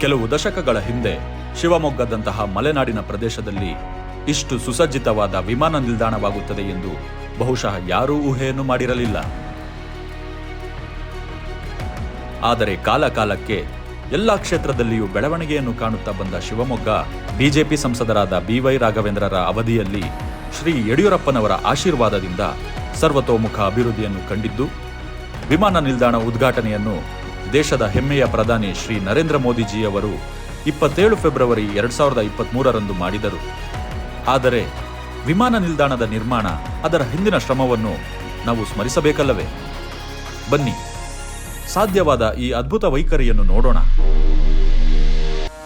ಕೆಲವು ದಶಕಗಳ ಹಿಂದೆ ಶಿವಮೊಗ್ಗದಂತಹ ಮಲೆನಾಡಿನ ಪ್ರದೇಶದಲ್ಲಿ ಇಷ್ಟು ಸುಸಜ್ಜಿತವಾದ ವಿಮಾನ ನಿಲ್ದಾಣವಾಗುತ್ತದೆ ಎಂದು ಬಹುಶಃ ಯಾರೂ ಊಹೆಯನ್ನು ಮಾಡಿರಲಿಲ್ಲ. ಆದರೆ ಕಾಲಕಾಲಕ್ಕೆ ಎಲ್ಲಾ ಕ್ಷೇತ್ರದಲ್ಲಿಯೂ ಬೆಳವಣಿಗೆಯನ್ನು ಕಾಣುತ್ತಾ ಬಂದ ಶಿವಮೊಗ್ಗ ಬಿಜೆಪಿ ಸಂಸದರಾದ BY ರಾಘವೇಂದ್ರರ ಅವಧಿಯಲ್ಲಿ ಶ್ರೀ ಯಡಿಯೂರಪ್ಪನವರ ಆಶೀರ್ವಾದದಿಂದ ಸರ್ವತೋಮುಖ ಅಭಿವೃದ್ಧಿಯನ್ನು ಕಂಡಿದ್ದು, ವಿಮಾನ ನಿಲ್ದಾಣ ಉದ್ಘಾಟನೆಯನ್ನು ದೇಶದ ಹೆಮ್ಮೆಯ ಪ್ರಧಾನಿ ಶ್ರೀ ನರೇಂದ್ರ ಮೋದಿಜಿಯವರು 27 ಫೆಬ್ರವರಿ 2023ರಂದು ಮಾಡಿದರು. ಆದರೆ ವಿಮಾನ ನಿಲ್ದಾಣದ ನಿರ್ಮಾಣ, ಅದರ ಹಿಂದಿನ ಶ್ರಮವನ್ನು ನಾವು ಸ್ಮರಿಸಬೇಕಲ್ಲವೇ? ಬನ್ನಿ, ಸಾಧ್ಯವಾದ ಈ ಅದ್ಭುತ ವೈಖರಿಯನ್ನು ನೋಡೋಣ.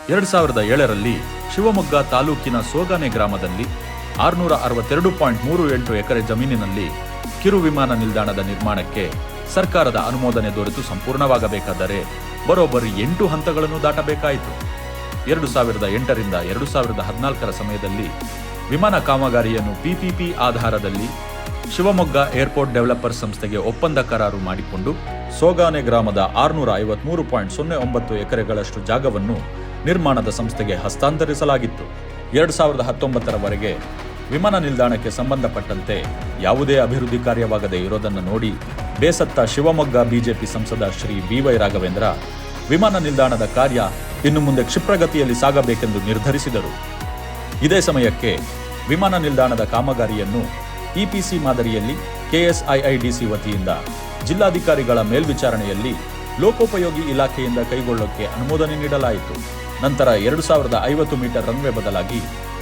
2007ರಲ್ಲಿ ಶಿವಮೊಗ್ಗ ತಾಲೂಕಿನ ಸೋಗಾನೆ ಗ್ರಾಮದಲ್ಲಿ 662.38 ಎಕರೆ ಜಮೀನಿನಲ್ಲಿ ಕಿರು ವಿಮಾನ ನಿಲ್ದಾಣದ ನಿರ್ಮಾಣಕ್ಕೆ ಸರ್ಕಾರದ ಅನುಮೋದನೆ ದೊರೆತು ಸಂಪೂರ್ಣವಾಗಬೇಕಾದರೆ ಬರೋಬ್ಬರಿ 8 ಹಂತಗಳನ್ನು ದಾಟಬೇಕಾಯಿತು. 2008ರಿಂದ 2014ರ ಸಮಯದಲ್ಲಿ ವಿಮಾನ ಕಾಮಗಾರಿಯನ್ನು PPP ಆಧಾರದಲ್ಲಿ ಶಿವಮೊಗ್ಗ ಏರ್ಪೋರ್ಟ್ ಡೆವಲಪರ್ಸ್ ಸಂಸ್ಥೆಗೆ ಒಪ್ಪಂದ ಕರಾರು ಮಾಡಿಕೊಂಡು ಸೋಗಾನೆ ಗ್ರಾಮದ 650.09 ಎಕರೆಗಳಷ್ಟು ಜಾಗವನ್ನು ನಿರ್ಮಾಣದ ಸಂಸ್ಥೆಗೆ ಹಸ್ತಾಂತರಿಸಲಾಗಿತ್ತು. 2019ರವರೆಗೆ ವಿಮಾನ ನಿಲ್ದಾಣಕ್ಕೆ ಸಂಬಂಧಪಟ್ಟಂತೆ ಯಾವುದೇ ಅಭಿವೃದ್ಧಿ ಕಾರ್ಯವಾಗದೇ ಇರೋದನ್ನು ನೋಡಿ ಬೇಸತ್ತ ಶಿವಮೊಗ್ಗ ಬಿಜೆಪಿ ಸಂಸದ ಶ್ರೀ BY ರಾಘವೇಂದ್ರ ವಿಮಾನ ನಿಲ್ದಾಣದ ಕಾರ್ಯ ಇನ್ನು ಮುಂದೆ ಕ್ಷಿಪ್ರಗತಿಯಲ್ಲಿ ಸಾಗಬೇಕೆಂದು ನಿರ್ಧರಿಸಿದರು. ಇದೇ ಸಮಯಕ್ಕೆ ವಿಮಾನ ನಿಲ್ದಾಣದ ಕಾಮಗಾರಿಯನ್ನು EPC ಮಾದರಿಯಲ್ಲಿ KSIIDC ವತಿಯಿಂದ ಜಿಲ್ಲಾಧಿಕಾರಿಗಳ ಮೇಲ್ವಿಚಾರಣೆಯಲ್ಲಿ ಲೋಕೋಪಯೋಗಿ ಇಲಾಖೆಯಿಂದ ಕೈಗೊಳ್ಳೋಕೆ ಅನುಮೋದನೆ ನೀಡಲಾಯಿತು. ನಂತರ 2050 ಮೀಟರ್ ರನ್ವೇ ಬದಲಾಗಿ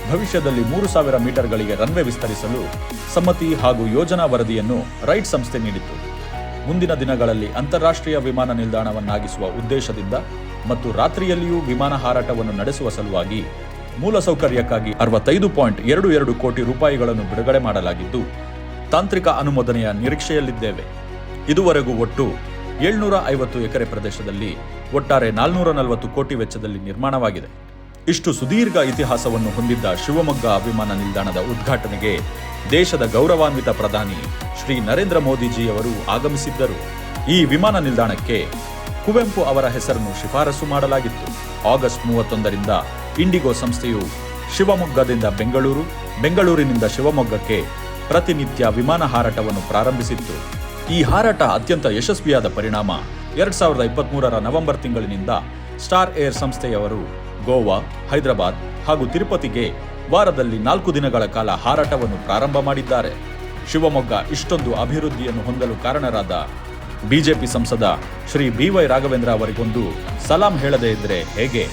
ಭವಿಷ್ಯದಲ್ಲಿ 3000 ಮೀಟರ್ಗಳಿಗೆ ರನ್ವೇ ವಿಸ್ತರಿಸಲು ಸಮ್ಮತಿ ಹಾಗೂ ಯೋಜನಾ ವರದಿಯನ್ನು ರೈಟ್ ಸಂಸ್ಥೆ ನೀಡಿತು. ಮುಂದಿನ ದಿನಗಳಲ್ಲಿ ಅಂತಾರಾಷ್ಟ್ರೀಯ ವಿಮಾನ ನಿಲ್ದಾಣವನ್ನಾಗಿಸುವ ಉದ್ದೇಶದಿಂದ ಮತ್ತು ರಾತ್ರಿಯಲ್ಲಿಯೂ ವಿಮಾನ ಹಾರಾಟವನ್ನು ನಡೆಸುವ ಸಲುವಾಗಿ ಮೂಲಸೌಕರ್ಯಕ್ಕಾಗಿ 65.22 ಕೋಟಿ ರೂಪಾಯಿಗಳನ್ನು ಬಿಡುಗಡೆ ಮಾಡಲಾಗಿದ್ದು, ತಾಂತ್ರಿಕ ಅನುಮೋದನೆಯ ನಿರೀಕ್ಷೆಯಲ್ಲಿದ್ದೇವೆ. ಇದುವರೆಗೂ ಒಟ್ಟು 750 ಎಕರೆ ಪ್ರದೇಶದಲ್ಲಿ ಒಟ್ಟಾರೆ 440 ಕೋಟಿ ವೆಚ್ಚದಲ್ಲಿ ನಿರ್ಮಾಣವಾಗಿದೆ. ಇಷ್ಟು ಸುದೀರ್ಘ ಇತಿಹಾಸವನ್ನು ಹೊಂದಿದ್ದ ಶಿವಮೊಗ್ಗ ವಿಮಾನ ನಿಲ್ದಾಣದ ಉದ್ಘಾಟನೆಗೆ ದೇಶದ ಗೌರವಾನ್ವಿತ ಪ್ರಧಾನಿ ಶ್ರೀ ನರೇಂದ್ರ ಮೋದಿಜಿಯವರು ಆಗಮಿಸಿದ್ದರು. ಈ ವಿಮಾನ ನಿಲ್ದಾಣಕ್ಕೆ ಕುವೆಂಪು ಅವರ ಹೆಸರನ್ನು ಶಿಫಾರಸು ಮಾಡಲಾಗಿತ್ತು. ಆಗಸ್ಟ್ 31ರಿಂದ ಇಂಡಿಗೋ ಸಂಸ್ಥೆಯು ಶಿವಮೊಗ್ಗದಿಂದ ಬೆಂಗಳೂರು, ಬೆಂಗಳೂರಿನಿಂದ ಶಿವಮೊಗ್ಗಕ್ಕೆ ಪ್ರತಿನಿತ್ಯ ವಿಮಾನ ಹಾರಾಟವನ್ನು ಪ್ರಾರಂಭಿಸಿತ್ತು. ಈ ಹಾರಾಟ ಅತ್ಯಂತ ಯಶಸ್ವಿಯಾದ ಪರಿಣಾಮ 2023ರ ನವೆಂಬರ್ ತಿಂಗಳಿನಿಂದ ಸ್ಟಾರ್ ಏರ್ ಸಂಸ್ಥೆಯವರು ಗೋವಾ, ಹೈದರಾಬಾದ್ ಹಾಗೂ ತಿರುಪತಿಗೆ ವಾರದಲ್ಲಿ 4 ದಿನಗಳ ಕಾಲ ಹಾರಾಟವನ್ನು ಪ್ರಾರಂಭ ಮಾಡಿದ್ದಾರೆ. ಶಿವಮೊಗ್ಗ ಇಷ್ಟೊಂದು ಅಭಿವೃದ್ಧಿಯನ್ನು ಹೊಂದಲು ಕಾರಣರಾದ ಬಿಜೆಪಿ ಸಂಸದ ಶ್ರೀ BY ರಾಘವೇಂದ್ರ ಅವರಿಗೊಂದು ಸಲಾಂ ಹೇಳದೇ ಇದ್ರೆ ಹೇಗೆ?